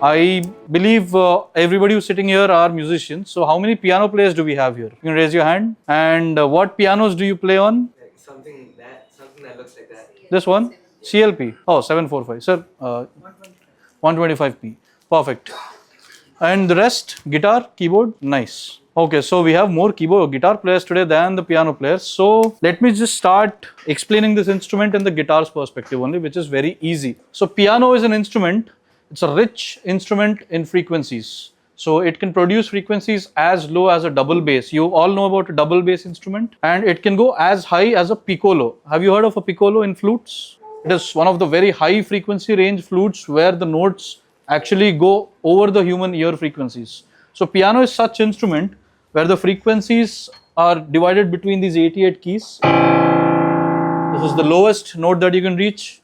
I believe everybody who's sitting here are musicians. So how many piano players do we have here? You can raise your hand. And what pianos do you play on? Something that looks like that. This one? CLP. Oh, 745. Sir, 125p. Perfect. And the rest? Guitar, keyboard? Nice. Okay, so we have more guitar players today than the piano players. So let me just start explaining this instrument in the guitar's perspective only, which is very easy. So piano is an instrument. It's a rich instrument in frequencies. So it can produce frequencies as low as a double bass. You all know about a double bass instrument, and it can go as high as a piccolo. Have you heard of a piccolo in flutes? It is one of the very high frequency range flutes where the notes actually go over the human ear frequencies. So piano is such instrument where the frequencies are divided between these 88 keys. This is the lowest note that you can reach.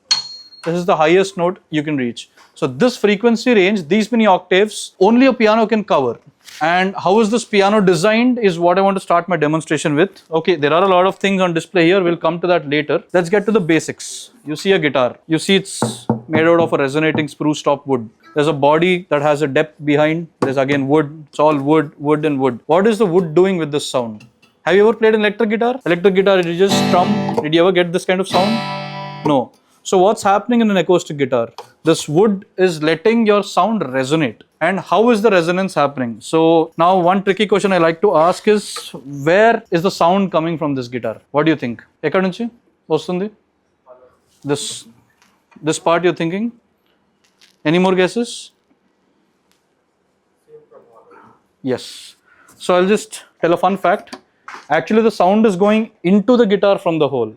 This is the highest note you can reach. So this frequency range, these many octaves, only a piano can cover. And how is this piano designed is what I want to start my demonstration with. Okay, there are a lot of things on display here. We'll come to that later. Let's get to the basics. You see a guitar. You see it's made out of a resonating spruce top wood. There's a body that has a depth behind. There's again wood. It's all wood, wood and wood. What is the wood doing with this sound? Have you ever played an electric guitar? Electric guitar, you just strum. Did you ever get this kind of sound? No. So what's happening in an acoustic guitar? This wood is letting your sound resonate. And how is the resonance happening? So now one tricky question I like to ask is, where is the sound coming from this guitar? What do you think? Ekkadi nunchi vastundi? This part you're thinking? Any more guesses? Yes. So I'll just tell a fun fact. Actually the sound is going into the guitar from the hole.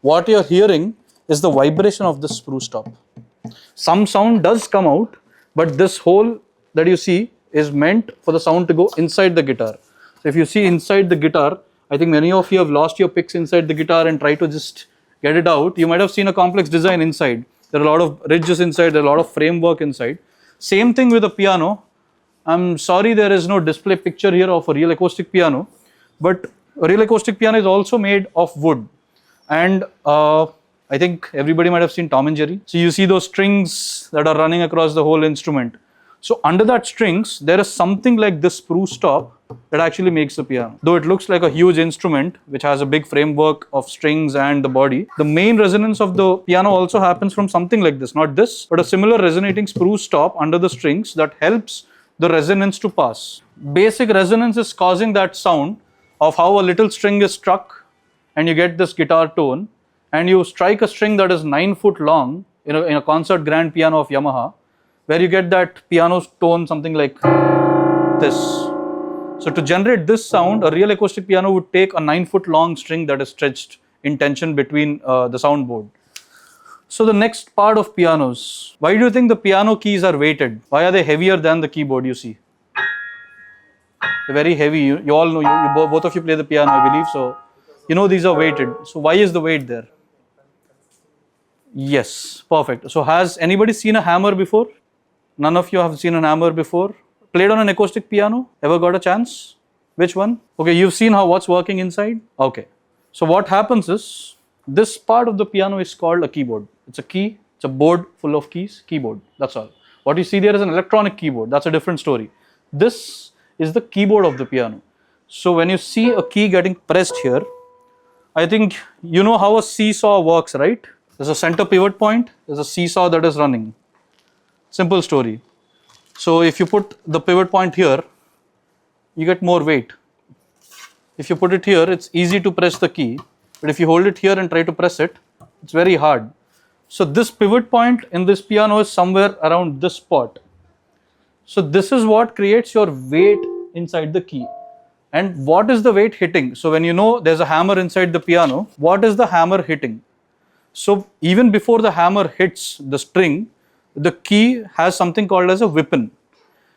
What you're hearing is the vibration of the spruce top. Some sound does come out, but this hole that you see is meant for the sound to go inside the guitar. So if you see inside the guitar, I think many of you have lost your picks inside the guitar and try to just get it out. You might have seen a complex design inside. There are a lot of ridges inside, there are a lot of framework inside. Same thing with a piano. I'm sorry there is no display picture here of a real acoustic piano, but a real acoustic piano is also made of wood. And I think everybody might have seen Tom and Jerry. So you see those strings that are running across the whole instrument. So under that strings, there is something like this spruce top that actually makes the piano. Though it looks like a huge instrument, which has a big framework of strings and the body, the main resonance of the piano also happens from something like this. Not this, but a similar resonating spruce top under the strings that helps the resonance to pass. Basic resonance is causing that sound of how a little string is struck and you get this guitar tone. And you strike a string that is 9 foot long in a concert grand piano of Yamaha, where you get that piano tone something like this. So to generate this sound, a real acoustic piano would take a 9 foot long string that is stretched in tension between the soundboard. So the next part of pianos, why do you think the piano keys are weighted? Why are they heavier than the keyboard you see? They're very heavy. You all know, both of you play the piano, I believe, so you know these are weighted. So why is the weight there? Yes, perfect. So has anybody seen a hammer before? None of you have seen a hammer before? Played on an acoustic piano? Ever got a chance? Which one? Okay, you've seen what's working inside? Okay. So what happens is, this part of the piano is called a keyboard. It's a key, it's a board full of keys, keyboard, that's all. What you see there is an electronic keyboard, that's a different story. This is the keyboard of the piano. So when you see a key getting pressed here, I think you know how a seesaw works, right? There's a center pivot point, there's a seesaw that is running. Simple story. So if you put the pivot point here, you get more weight. If you put it here, it's easy to press the key, but if you hold it here and try to press it, it's very hard. So this pivot point in this piano is somewhere around this spot. So this is what creates your weight inside the key. And what is the weight hitting? So when you know there's a hammer inside the piano, what is the hammer hitting? So even before the hammer hits the string, the key has something called as a weapon.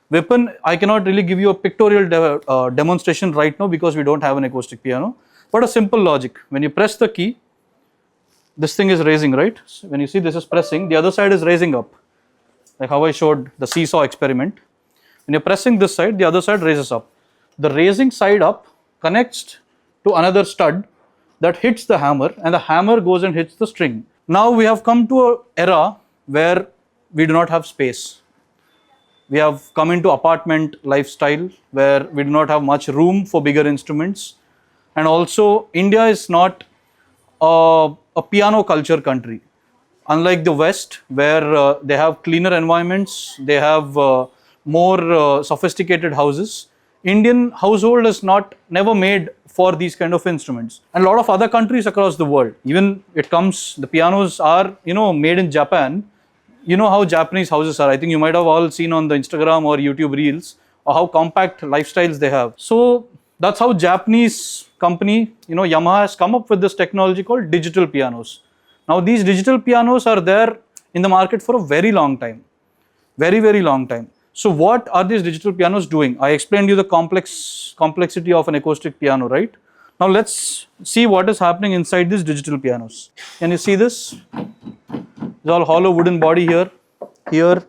Weapon, I cannot really give you a pictorial demonstration right now because we don't have an acoustic piano, but a simple logic. When you press the key, this thing is raising, right? So when you see this is pressing, the other side is raising up, like how I showed the seesaw experiment. When you're pressing this side, the other side raises up. The raising side up connects to another stud that hits the hammer, and the hammer goes and hits the string. Now we have come to an era where we do not have space. We have come into apartment lifestyle where we do not have much room for bigger instruments. And also, India is not a piano culture country. Unlike the West, where they have cleaner environments, they have more sophisticated houses. Indian household is not never made for these kind of instruments. And a lot of other countries across the world, even it comes, the pianos are made in Japan. You know how Japanese houses are. I think you might have all seen on the Instagram or YouTube reels, or how compact lifestyles they have. So that's how Japanese company, Yamaha, has come up with this technology called digital pianos. Now these digital pianos are there in the market for a very long time, very, very long time. So what are these digital pianos doing? I explained you the complexity of an acoustic piano, right? Now let's see what is happening inside these digital pianos. Can you see this? It's all hollow wooden body here, here.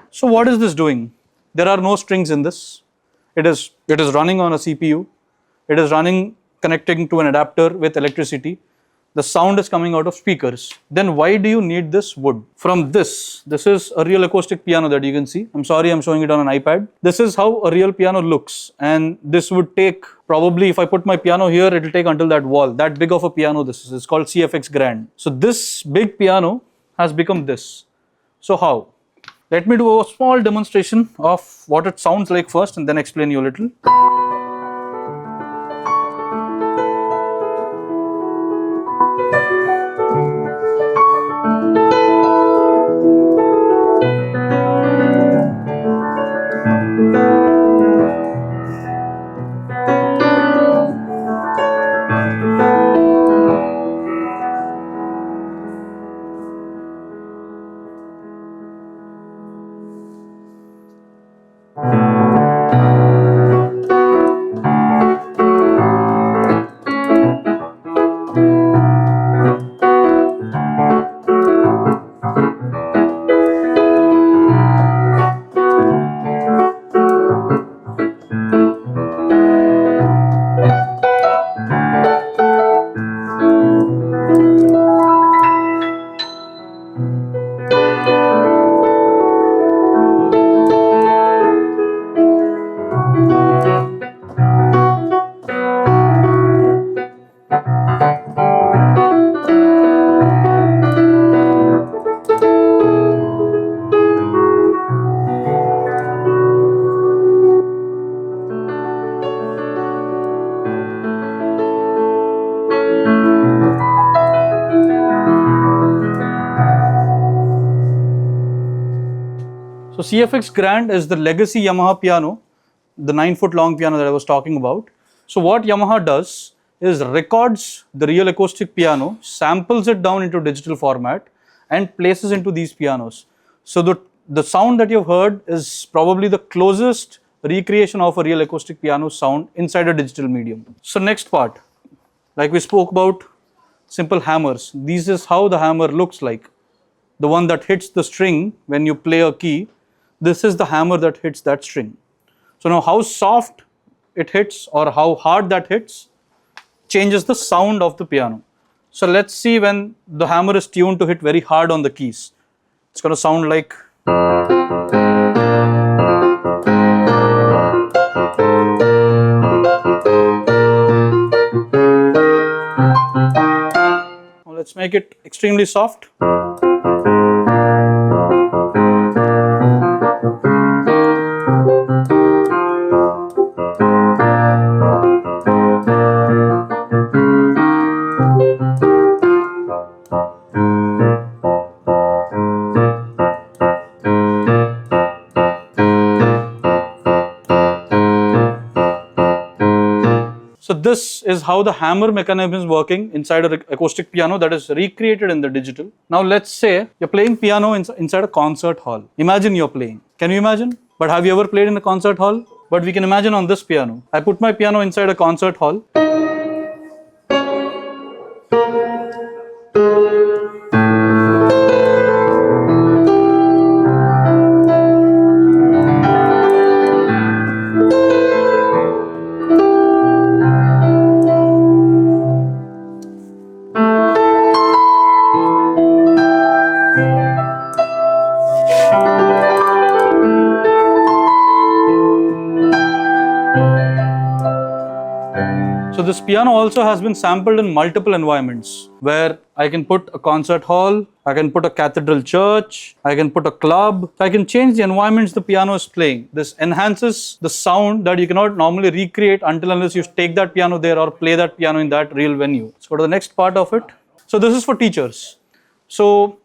So what is this doing? There are no strings in this. It is running on a CPU. It is running, connecting to an adapter with electricity. The sound is coming out of speakers. Then why do you need this wood? From this is a real acoustic piano that you can see. I'm sorry, I'm showing it on an iPad. This is how a real piano looks. And this would take, probably if I put my piano here, it will take until that wall. That big of a piano this is. It's called CFX Grand. So this big piano has become this. So how? Let me do a small demonstration of what it sounds like first and then explain you a little. So CFX Grand is the legacy Yamaha piano, the 9-foot long piano that I was talking about. So what Yamaha does is records the real acoustic piano, samples it down into digital format and places into these pianos. So the sound that you've heard is probably the closest recreation of a real acoustic piano sound inside a digital medium. So next part, like we spoke about simple hammers. This is how the hammer looks like. The one that hits the string when you play a key, this is the hammer that hits that string. So now how soft it hits or how hard that hits changes the sound of the piano. So let's see when the hammer is tuned to hit very hard on the keys. It's going to sound like. Now let's make it extremely soft. So this is how the hammer mechanism is working inside an acoustic piano that is recreated in the digital. Now let's say you're playing piano inside a concert hall. Imagine you're playing. Can you imagine? But have you ever played in a concert hall? But we can imagine on this piano. I put my piano inside a concert hall. this piano also has been sampled in multiple environments where I can put a concert hall, I can put a cathedral church, I can put a club. So I can change the environments the piano is playing. This enhances the sound that you cannot normally recreate until unless you take that piano there or play that piano in that real venue. Let's go to the next part of it. So this is for teachers. So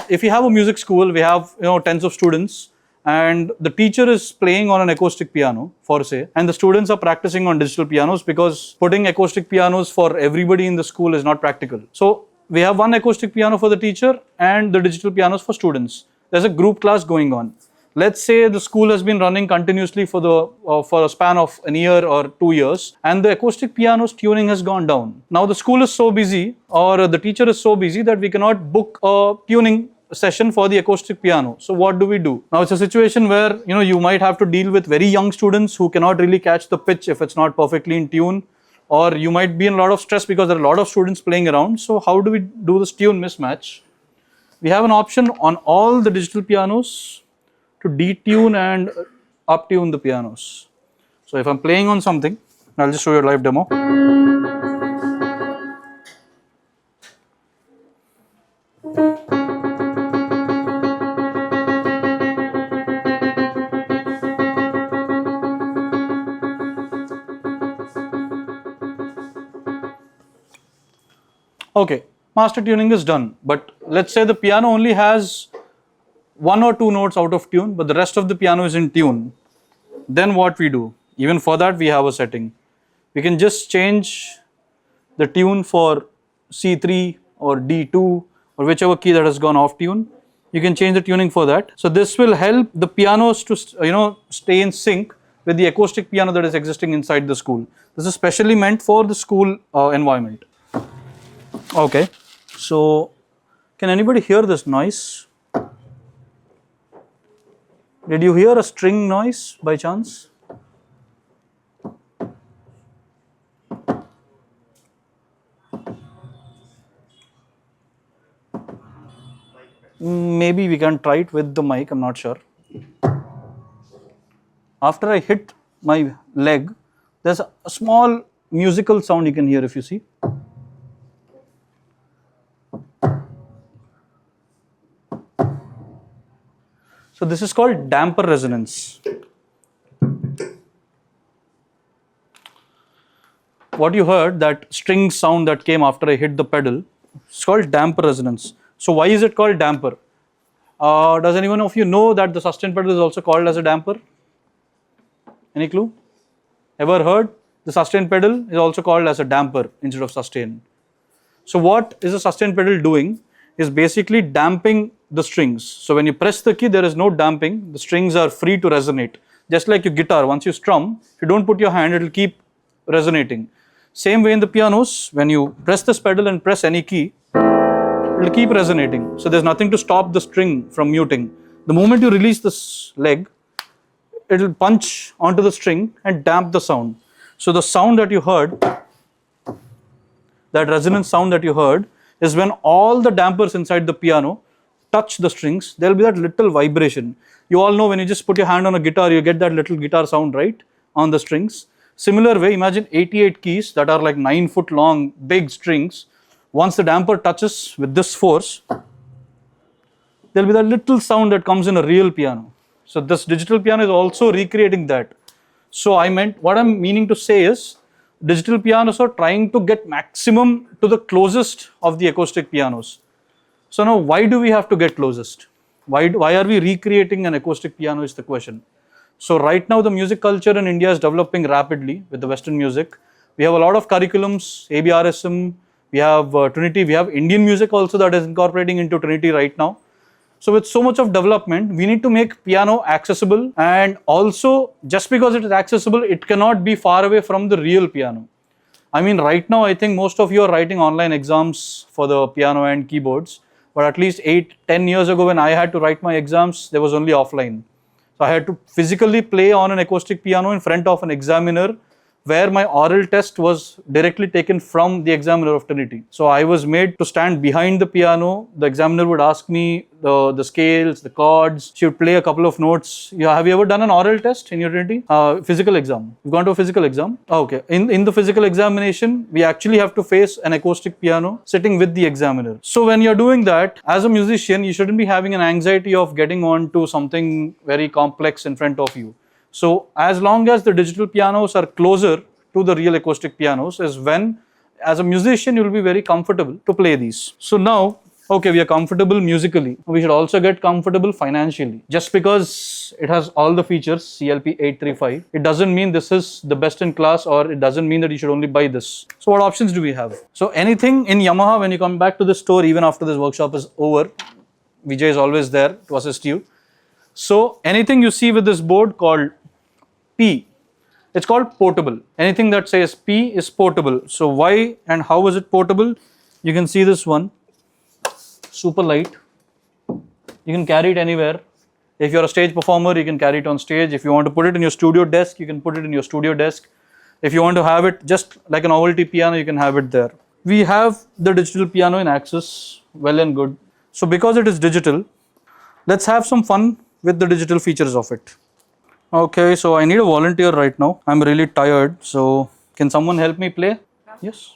if you have a music school, we have tens of students, and the teacher is playing on an acoustic piano for say, and the students are practicing on digital pianos because putting acoustic pianos for everybody in the school is not practical. So we have one acoustic piano for the teacher and the digital pianos for students. There's a group class going on. Let's say the school has been running continuously for a span of a year or 2 years, and the acoustic piano's tuning has gone down. Now the school is so busy, or the teacher is so busy, that we cannot book a tuning session for the acoustic piano. So what do? Now it's a situation where you might have to deal with very young students who cannot really catch the pitch if it's not perfectly in tune, or you might be in a lot of stress because there are a lot of students playing around. So how do we do this tune mismatch? We have an option on all the digital pianos to detune and uptune the pianos. So if I'm playing on something, I'll just show you a live demo. Okay, master tuning is done, but let's say the piano only has 1 or 2 notes out of tune, but the rest of the piano is in tune. Then what we do? Even for that we have a setting. We can just change the tune for C3 or D2 or whichever key that has gone off tune. You can change the tuning for that. So this will help the pianos to stay in sync with the acoustic piano that is existing inside the school. This is specially meant for the school environment. Okay, so can anybody hear this noise? Did you hear a string noise by chance? Maybe we can try it with the mic, I'm not sure. After I hit my leg, there's a small musical sound you can hear if you see. So this is called damper resonance. What you heard, that string sound that came after I hit the pedal, it's called damper resonance. So why is it called damper? Does anyone of you know that the sustain pedal is also called as a damper? Any clue? Ever heard? The sustain pedal is also called as a damper instead of sustain. So what is the sustain pedal doing is basically damping the strings. So when you press the key, there is no damping. The strings are free to resonate. Just like your guitar, once you strum, if you don't put your hand, it will keep resonating. Same way in the pianos, when you press this pedal and press any key, it will keep resonating. So there's nothing to stop the string from muting. The moment you release this leg, it will punch onto the string and damp the sound. So the sound that you heard, that resonance sound that you heard, is when all the dampers inside the piano touch the strings, there will be that little vibration. You all know when you just put your hand on a guitar, you get that little guitar sound, right, on the strings. Similar way, imagine 88 keys that are like 9 foot long, big strings. Once the damper touches with this force, there will be that little sound that comes in a real piano. So this digital piano is also recreating that. So what I'm meaning to say is, digital pianos are trying to get maximum to the closest of the acoustic pianos. So now why do we have to get closest? Why are we recreating an acoustic piano is the question. So right now the music culture in India is developing rapidly with the Western music. We have a lot of curriculums, ABRSM, we have Trinity, we have Indian music also that is incorporating into Trinity right now. So with so much of development, we need to make piano accessible, and also just because it is accessible, it cannot be far away from the real piano. I mean, right now I think most of you are writing online exams for the piano and keyboards, but at least 8-10 years ago when I had to write my exams, there was only offline. So I had to physically play on an acoustic piano in front of an examiner where my oral test was directly taken from the examiner of Trinity. So I was made to stand behind the piano. The examiner would ask me the scales, the chords. She would play a couple of notes. Yeah, have you ever done an oral test in your Trinity? Physical exam. You've gone to a physical exam? Oh, okay. In the physical examination, we actually have to face an acoustic piano sitting with the examiner. So when you're doing that, as a musician, you shouldn't be having an anxiety of getting on to something very complex in front of you. So as long as the digital pianos are closer to the real acoustic pianos is when, as a musician, you will be very comfortable to play these. So now, okay, we are comfortable musically. We should also get comfortable financially. Just because it has all the features, CLP 835, it doesn't mean this is the best in class, or it doesn't mean that you should only buy this. So what options do we have? So anything in Yamaha, when you come back to the store, even after this workshop is over, Vijay is always there to assist you. So anything you see with this board called P, it's called portable. Anything that says P is portable. So why and how is it portable? You can see this one, super light. You can carry it anywhere. If you're a stage performer, you can carry it on stage. If you want to put it in your studio desk, you can put it in your studio desk. If you want to have it just like a novelty piano, you can have it there. We have the digital piano in access, well and good. So because it is digital, let's have some fun with the digital features of it. Okay, so I need a volunteer right now. I'm really tired. So can someone help me play? Yes.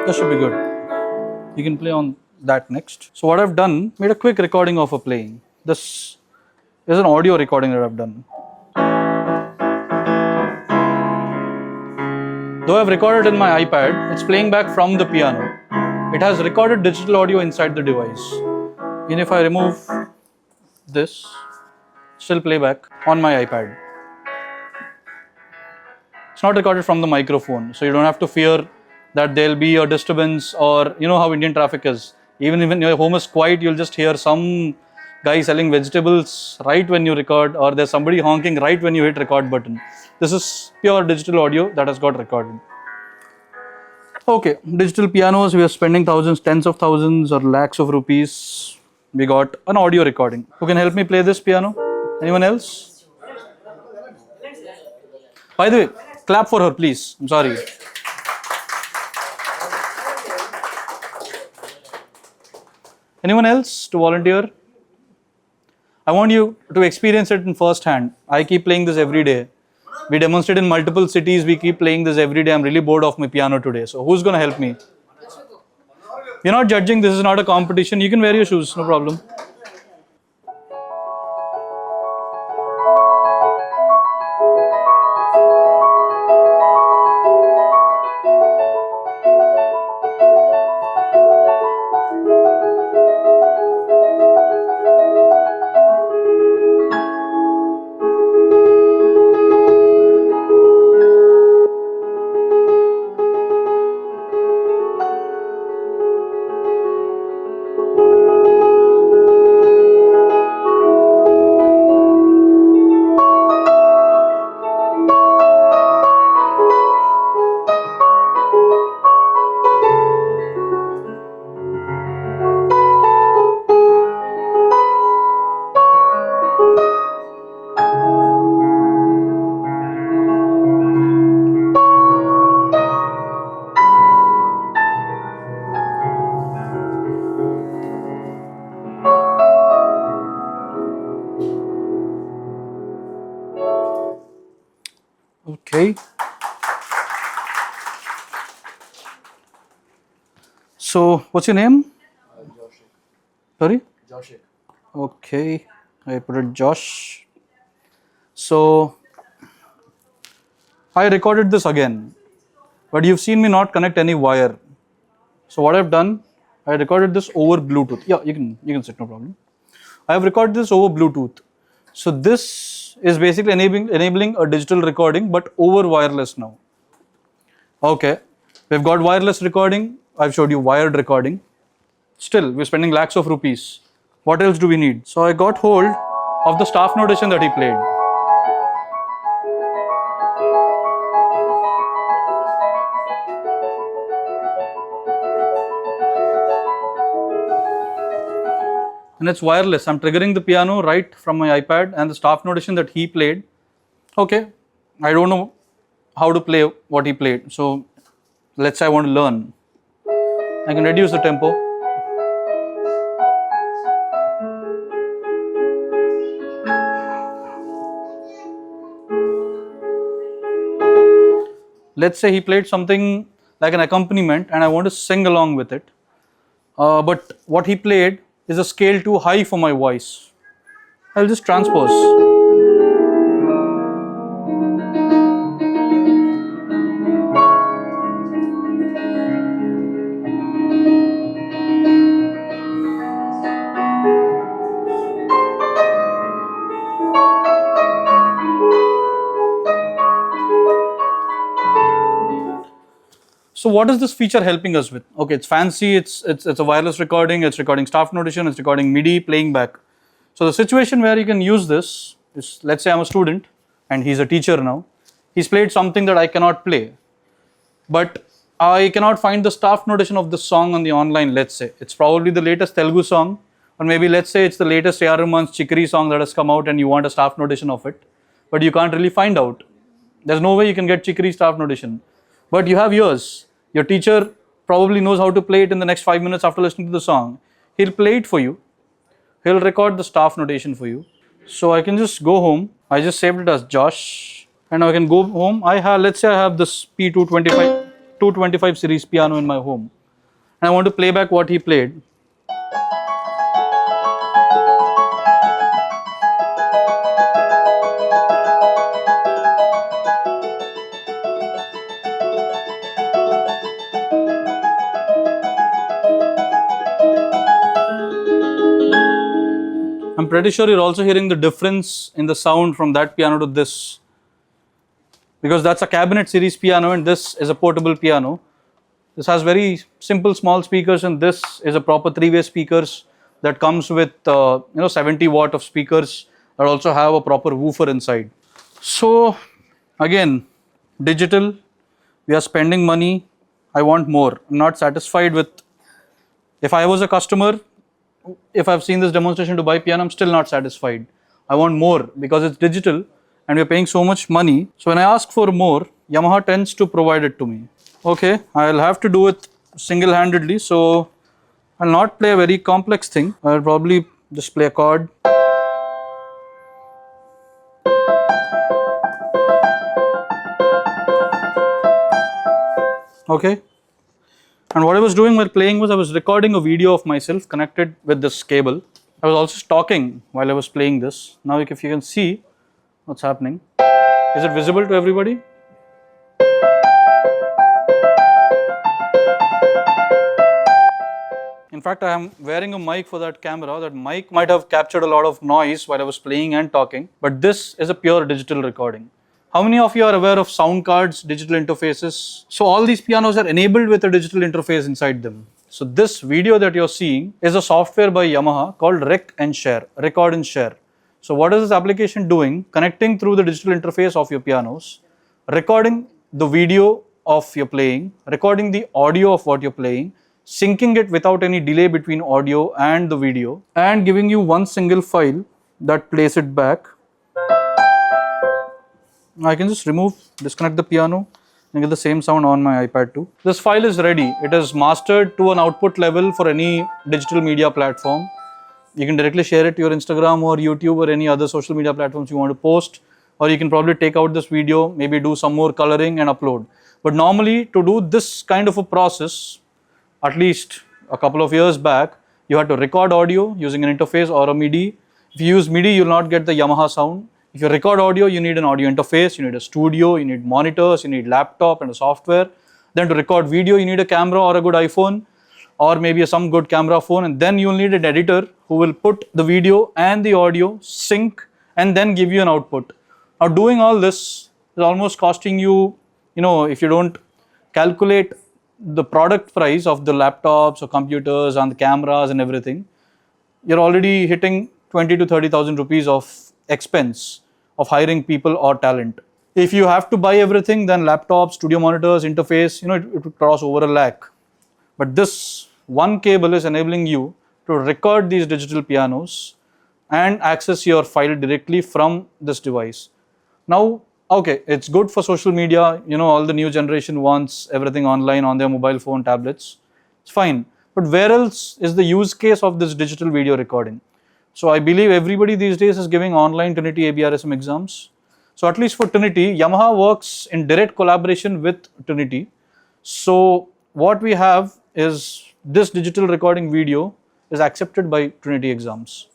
That should be good. You can play on that next. So what I've done, made a quick recording of a playing. This is an audio recording that I've done. Though I've recorded in my iPad, it's playing back from the piano. It has recorded digital audio inside the device. And if I remove this, still playback on my iPad. It's not recorded from the microphone, so you don't have to fear that there'll be a disturbance, or you know how Indian traffic is. Even when your home is quiet, you'll just hear some guy selling vegetables right when you record, or there's somebody honking right when you hit record button. This is pure digital audio that has got recorded. Okay, digital pianos, we are spending thousands, tens of thousands or lakhs of rupees. We got an audio recording. Who can help me play this piano? Anyone else? By the way, clap for her, please. I'm sorry. Anyone else to volunteer? I want you to experience it in first hand. I keep playing this every day. We demonstrate in multiple cities. We keep playing this every day. I'm really bored of my piano today. So who's going to help me? We're not judging. This is not a competition. You can wear your shoes. No problem. So, what's your name? Joshik. Sorry? Joshik. Okay, I put it Josh. So, I recorded this again, but you've seen me not connect any wire. So what I've done, I recorded this over Bluetooth. Yeah, you can sit, no problem. I have recorded this over Bluetooth. So this is basically enabling a digital recording, but over wireless now. Okay, we've got wireless recording. I've showed you wired recording. Still, we're spending lakhs of rupees. What else do we need? So I got hold of the staff notation that he played. And it's wireless. I'm triggering the piano right from my iPad, and the staff notation that he played. Okay, I don't know how to play what he played. So let's say I want to learn. I can reduce the tempo. Let's say he played something like an accompaniment and I want to sing along with it. But what he played is a scale too high for my voice. I'll just transpose. So what is this feature helping us with? Okay, it's fancy, it's a wireless recording, it's recording staff notation, it's recording MIDI, playing back. So the situation where you can use this is, let's say I'm a student and he's a teacher now. He's played something that I cannot play, but I cannot find the staff notation of the song on the online, let's say. It's probably the latest Telugu song, or maybe let's say it's the latest A.R. Rahman's Chikri song that has come out and you want a staff notation of it, but you can't really find out. There's no way you can get Chikri staff notation. But you have yours. Your teacher probably knows how to play it in the next 5 minutes after listening to the song. He'll play it for you. He'll record the staff notation for you. So I can just go home. I just saved it as Josh. And now I can go home. Let's say I have this P225 series piano in my home. And I want to play back what he played. I'm pretty sure you're also hearing the difference in the sound from that piano to this, because that's a cabinet series piano and this is a portable piano. This has very simple small speakers and this is a proper three-way speakers that comes with 70 watt of speakers that also have a proper woofer inside. So again, digital, we are spending money. I want more. I'm not satisfied with, if I was a customer, if I've seen this demonstration to buy piano, I'm still not satisfied. I want more because it's digital and we're paying so much money. So when I ask for more, Yamaha tends to provide it to me. Okay, I'll have to do it single-handedly. So I'll not play a very complex thing. I'll probably just play a chord. Okay. And what I was doing while playing was I was recording a video of myself connected with this cable. I was also talking while I was playing this. Now if you can see what's happening. Is it visible to everybody? In fact, I am wearing a mic for that camera. That mic might have captured a lot of noise while I was playing and talking, but this is a pure digital recording. How many of you are aware of sound cards, digital interfaces? So all these pianos are enabled with a digital interface inside them. So this video that you're seeing is a software by Yamaha called Rec and Share, Record and Share. So what is this application doing? Connecting through the digital interface of your pianos, recording the video of your playing, recording the audio of what you're playing, syncing it without any delay between audio and the video, and giving you one single file that plays it back. I can just disconnect the piano and get the same sound on my iPad too. This file is ready. It is mastered to an output level for any digital media platform. You can directly share it to your Instagram or YouTube or any other social media platforms you want to post, or you can probably take out this video, maybe do some more coloring and upload. But normally to do this kind of a process, at least a couple of years back, you had to record audio using an interface or a MIDI. If you use MIDI, you will not get the Yamaha sound. If you record audio, you need an audio interface, you need a studio, you need monitors, you need laptop and a software. Then to record video, you need a camera or a good iPhone, or maybe some good camera phone, and then you'll need an editor who will put the video and the audio sync and then give you an output. Now doing all this is almost costing you, if you don't calculate the product price of the laptops or computers and the cameras and everything, you're already hitting 20 to 30,000 rupees of expense of hiring people or talent. If you have to buy everything, then laptops, studio monitors, interface, it would cross over a lakh. But this one cable is enabling you to record these digital pianos and access your file directly from this device. Now, okay, it's good for social media, all the new generation wants everything online on their mobile phone, tablets. It's fine. But where else is the use case of this digital video recording? So I believe everybody these days is giving online Trinity ABRSM exams. So at least for Trinity, Yamaha works in direct collaboration with Trinity. So what we have is this digital recording video is accepted by Trinity exams.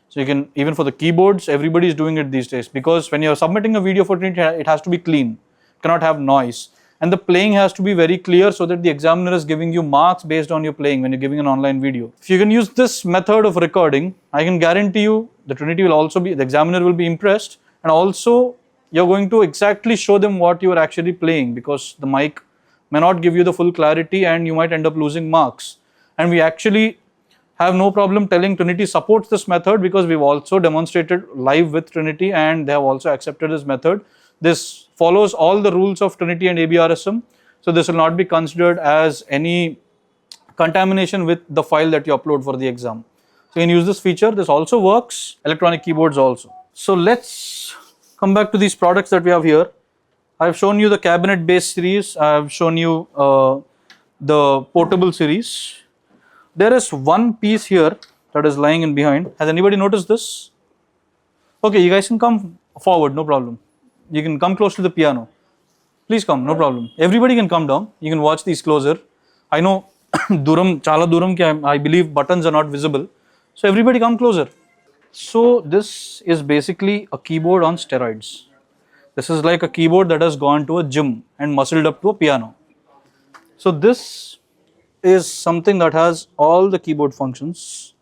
So you can, even for the keyboards, everybody is doing it these days, because when you're submitting a video for Trinity, it has to be clean, cannot have noise. And the playing has to be very clear so that the examiner is giving you marks based on your playing when you're giving an online video. If you can use this method of recording, I can guarantee you the Trinity will also be, the examiner will be impressed, and also you're going to exactly show them what you are actually playing, because the mic may not give you the full clarity and you might end up losing marks. And we actually have no problem telling Trinity supports this method, because we've also demonstrated live with Trinity and they have also accepted this method. This follows all the rules of Trinity and ABRSM, so this will not be considered as any contamination with the file that you upload for the exam. So you can use this feature. This also works, electronic keyboards also. So let's come back to these products that we have here. I've shown you the cabinet based series, I've shown you the portable series. There is one piece here that is lying in behind. Has anybody noticed this? Okay, you guys can come forward, no problem. You can come close to the piano. Please come, no problem. Everybody can come down. You can watch these closer. I know duram, chala duram ki I believe buttons are not visible. So everybody come closer. So this is basically a keyboard on steroids. This is like a keyboard that has gone to a gym and muscled up to a piano. So this is something that has all the keyboard functions.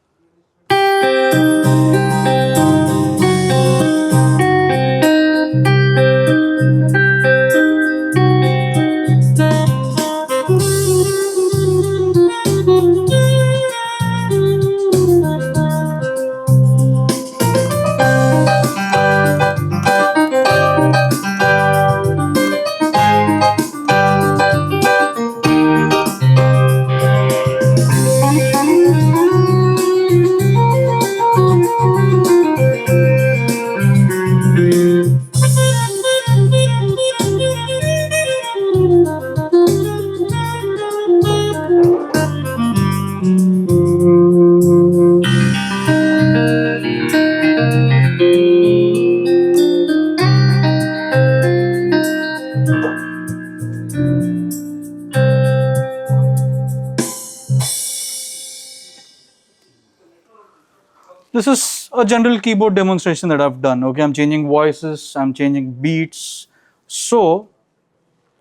This is a general keyboard demonstration that I've done. Okay, I'm changing voices, I'm changing beats. So,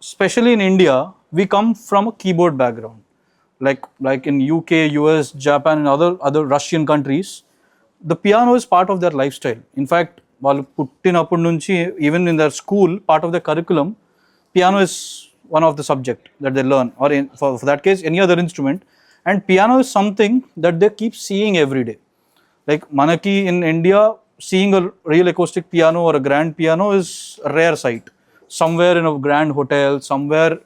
especially in India, we come from a keyboard background. Like in UK, US, Japan, and other Russian countries, the piano is part of their lifestyle. In fact, even in their school, part of their curriculum, piano is one of the subject that they learn, or for that case, any other instrument. And piano is something that they keep seeing every day. Like Manaki in India, seeing a real acoustic piano or a grand piano is a rare sight. Somewhere in a grand hotel, somewhere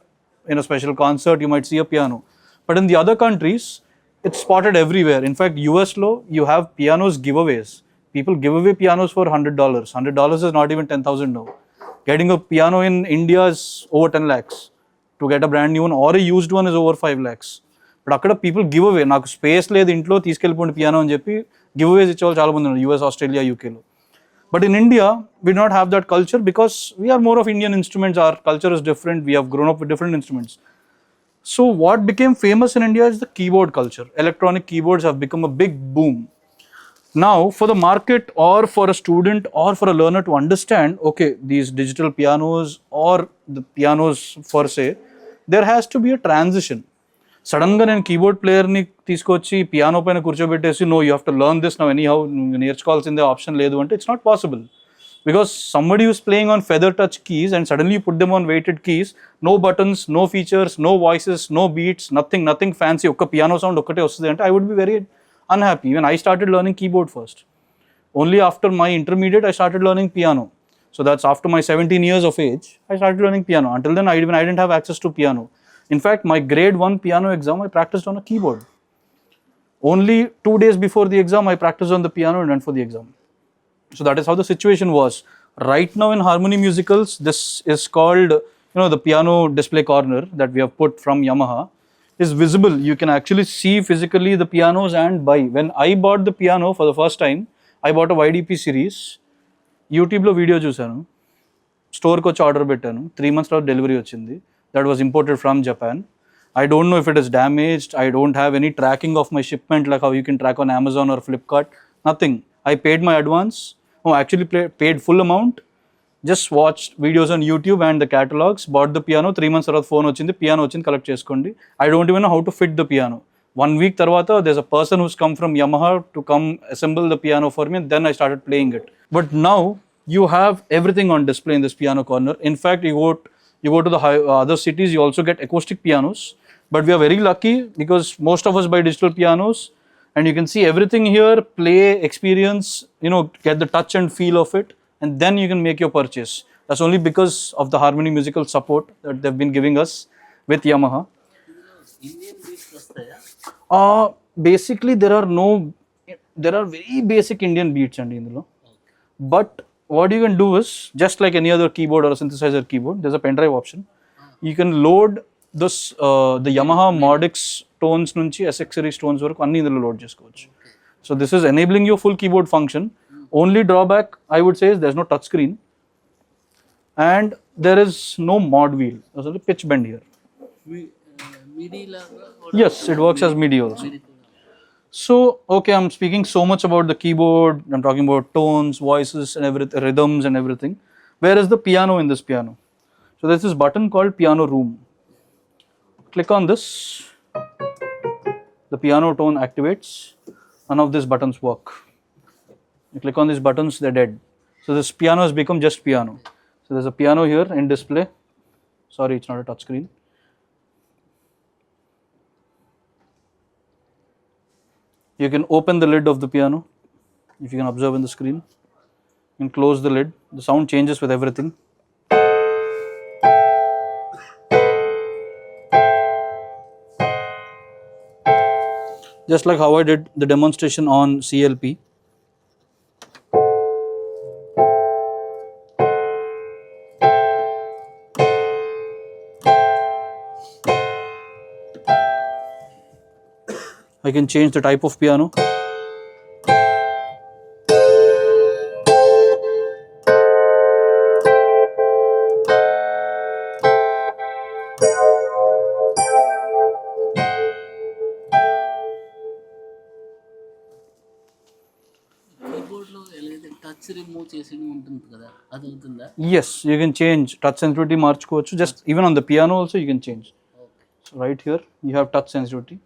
in a special concert, you might see a piano. But in the other countries, it's spotted everywhere. In fact, US law, you have pianos giveaways. People give away pianos for $100. $100 is not even 10,000 now. Getting a piano in India is over 10 lakhs. To get a brand new one or a used one is over 5 lakhs. But akkada people give away. Naaku space ledhu intlo teeskellipondi piano ani cheppi giveaways ichche vallu chaala mandi unnaru US, Australia, UK lo. But in India, we do not have that culture because we are more of Indian instruments. Our culture is different. We have grown up with different instruments. So what became famous in India is the keyboard culture. Electronic keyboards have become a big boom. Now, for the market or for a student or for a learner to understand, okay, these digital pianos or the pianos per se, there has to be a transition. సడన్గా నేను keyboard ప్లేయర్ని తీసుకొచ్చి piano పైన కూర్చోబెట్టేసి no you have to learn this now anyhow నేర్చుకోవాల్సిందే option లేదు అంటే it's not possible because somebody who's playing on feather touch keys and suddenly you put them on weighted keys, no buttons, no features, no voices, no beats, nothing fancy, ఒక్క piano sound ఒక్కటే వస్తుంది అంటే I would be very unhappy. When I started learning keyboard first, only after my intermediate I started learning piano. So that's after my 17 years of age I started learning piano. Until then I didn't have access to piano. In fact, my grade 1 piano exam I practiced on a keyboard. Only 2 days before the exam I practiced on the piano and went for the exam. So that is how the situation was. Right now in Harmony Musicals, this is called, the piano display corner that we have put from Yamaha is visible. You can actually see physically the pianos and buy. When I bought the piano for the first time, I bought a YDP series. YouTube lo video chusanu. Store ko order పెట్టాను 3 months తర్వాత delivery వచ్చింది. That was imported from Japan. I don't know if it is damaged. I don't have any tracking of my shipment like how you can track on Amazon or Flipkart. Nothing. I paid my advance. No, actually paid full amount. Just watched videos on YouTube and the catalogs. Bought the piano. 3 months తర్వాత phone వచ్చింది. Piano వచ్చింది collect చేసుకోండి. I don't even know how to fit the piano. 1 week తర్వాత there's a person who's come from Yamaha to come assemble the piano for me. And then I started playing it. But now you have everything on display in this piano corner. In fact, you go to the other cities, you also get acoustic pianos. But we are very lucky because most of us buy digital pianos and you can see everything here, play, experience, get the touch and feel of it, and then you can make your purchase. That's only because of the Harmony Musical support that they've been giving us with Yamaha. Indian beats vastaya? Basically there are very basic Indian beats and indulo. But what you can do is, just like any other keyboard or a synthesizer keyboard, there's a pen drive option. You can load this the Yamaha Modix tones nunchi SX series tones varaku anni indulo load chesukochu. So this is enabling your full keyboard function. Only drawback I would say is there's no touch screen and there is no mod wheel. There's only pitch bend here. MIDI laga? Yes, it works as MIDI also. So, okay, I'm speaking so much about the keyboard, I'm talking about tones, voices and everything, rhythms and everything. Where is the piano in this piano? So there's this button called piano room. Click on this, the piano tone activates, none of these buttons work. You click on these buttons, they're dead. So this piano has become just piano. So there's a piano here in display. Sorry, it's not a touch screen. You can open the lid of the piano, if you can observe in the screen, and close the lid. The sound changes with everything. Just like how I did the demonstration on CLP. I can change the type of piano. Keyboard లో ఎలాగైతే touch remove చేసి ఉంటుంది కదా, అది అవుతుందా? Yes, you can change touch sensitivity మార్చుకోవచ్చు. Just even on the piano also you can change. So right here you have touch sensitivity.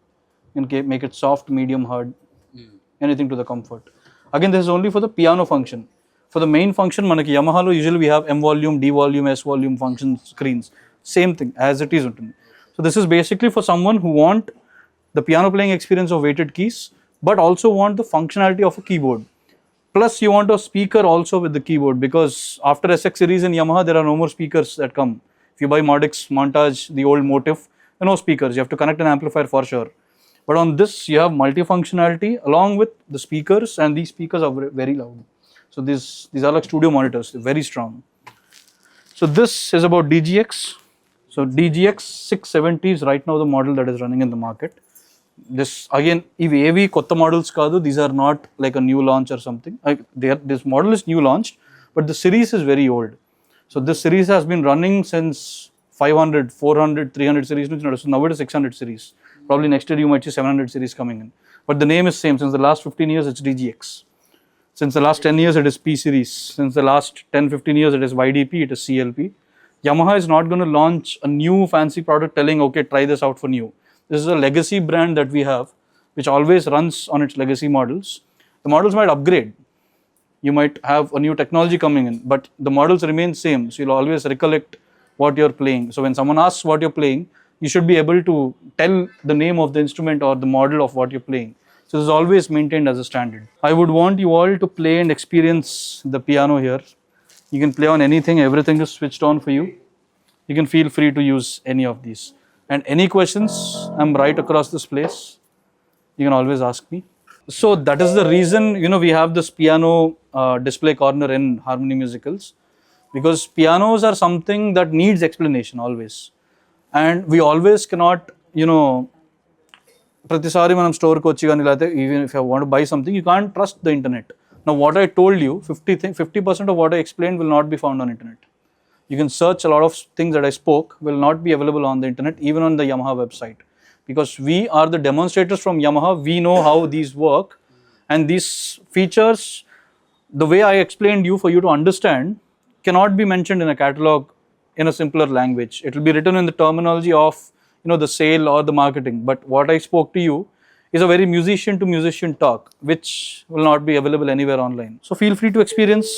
You can make it soft, medium, hard, anything to the comfort. Again, this is only for the piano function. For the main function, manaki Yamaha lo usually we have M volume, D volume, S volume function screens. Same thing as it is untundi. So this is basically for someone who want the piano playing experience of weighted keys, but also want the functionality of a keyboard. Plus you want a speaker also with the keyboard, because after SX series and Yamaha there are no more speakers that come. If you buy Modix, Montage, the old Motif, there are no speakers. You have to connect an amplifier for sure. But on this you have multi-functionality along with the speakers, and these speakers are very loud. So these are like studio monitors, they're very strong. So this is about DGX. So DGX 670 is right now the model that is running in the market. This again, if AV kotta models kaadu, these are not like a new launch or something. This model is new launched, but the series is very old. So this series has been running since 500, 400, 300 series. So now it is 600 series. Probably next year you might see 700 series coming in. But the name is same. Since the last 15 years, it's DGX. Since the last 10 years, it is P series. Since the last 10, 15 years, it is YDP, it is CLP. Yamaha is not going to launch a new fancy product telling, okay, try this out for new. This is a legacy brand that we have, which always runs on its legacy models. The models might upgrade. You might have a new technology coming in, but the models remain same. So you'll always recollect what you're playing. So when someone asks what you're playing, you should be able to tell the name of the instrument or the model of what you're playing. So this is always maintained as a standard. I would want you all to play and experience the piano here. You can play on anything, everything is switched on for you. You can feel free to use any of these. And any questions, I'm right across this place. You can always ask me. So that is the reason, we have this piano display corner in Harmony Musicals, because pianos are something that needs explanation always. And we always cannot, ప్రతిసారి మనం స్టోర్కి వచ్చి కానీ లేకపోతే even if you want buy something you can't trust the internet. Now what I told you, 50% of what I explained will not be found on internet. You can search a lot of things that I spoke will not be available on the internet, even on the Yamaha website. Because we are the demonstrators from Yamaha, we know how these work, and these features, the way I explained you for you to understand, cannot be mentioned in a catalog in a simpler language. It will be written in the terminology of the sale or the marketing. But what I spoke to you is a very musician to musician talk, which will not be available anywhere online. So feel free to experience.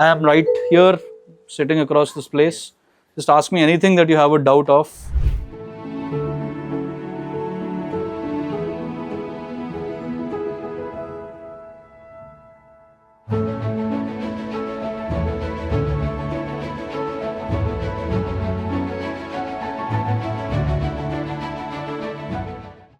I am right here, sitting across this place. Just ask me anything that you have a doubt of.